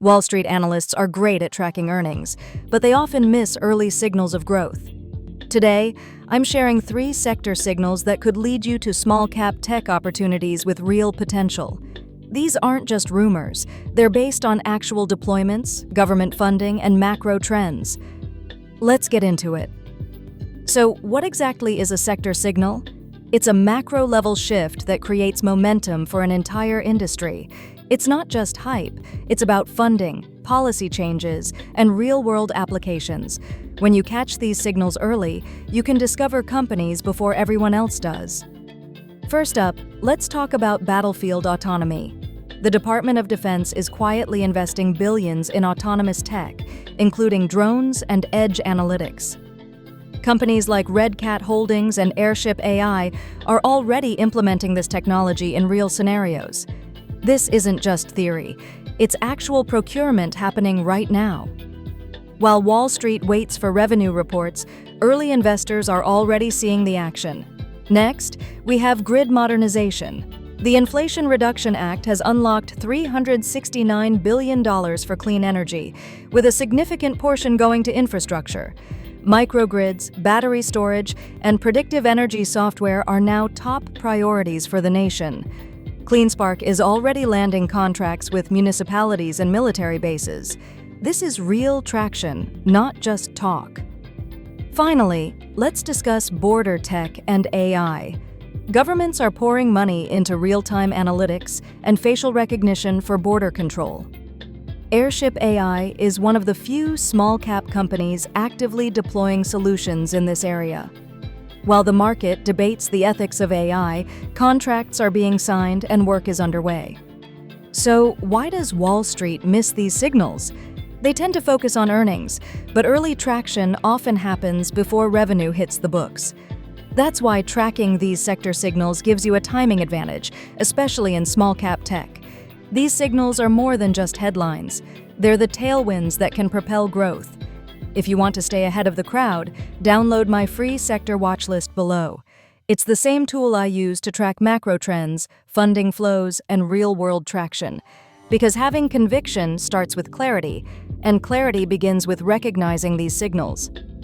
Wall Street analysts are great at tracking earnings, but they often miss early signals of growth. Today, I'm sharing 3 sector signals that could lead you to small-cap tech opportunities with real potential. These aren't just rumors. They're based on actual deployments, government funding, and macro trends. Let's get into it. So, what exactly is a sector signal? It's a macro-level shift that creates momentum for an entire industry. It's not just hype, it's about funding, policy changes, and real-world applications. When you catch these signals early, you can discover companies before everyone else does. First up, let's talk about battlefield autonomy. The Department of Defense is quietly investing billions in autonomous tech, including drones and edge analytics. Companies like Red Cat Holdings and Airship AI are already implementing this technology in real scenarios. This isn't just theory, it's actual procurement happening right now. While Wall Street waits for revenue reports, early investors are already seeing the action. Next, we have grid modernization. The Inflation Reduction Act has unlocked $369 billion for clean energy, with a significant portion going to infrastructure. Microgrids, battery storage, and predictive energy software are now top priorities for the nation. CleanSpark is already landing contracts with municipalities and military bases. This is real traction, not just talk. Finally, let's discuss border tech and AI. Governments are pouring money into real-time analytics and facial recognition for border control. Airship AI is one of the few small-cap companies actively deploying solutions in this area. While the market debates the ethics of AI, contracts are being signed and work is underway. So, why does Wall Street miss these signals? They tend to focus on earnings, but early traction often happens before revenue hits the books. That's why tracking these sector signals gives you a timing advantage, especially in small-cap tech. These signals are more than just headlines. They're the tailwinds that can propel growth. If you want to stay ahead of the crowd, download my free sector watch list below. It's the same tool I use to track macro trends, funding flows, and real-world traction. Because having conviction starts with clarity, and clarity begins with recognizing these signals.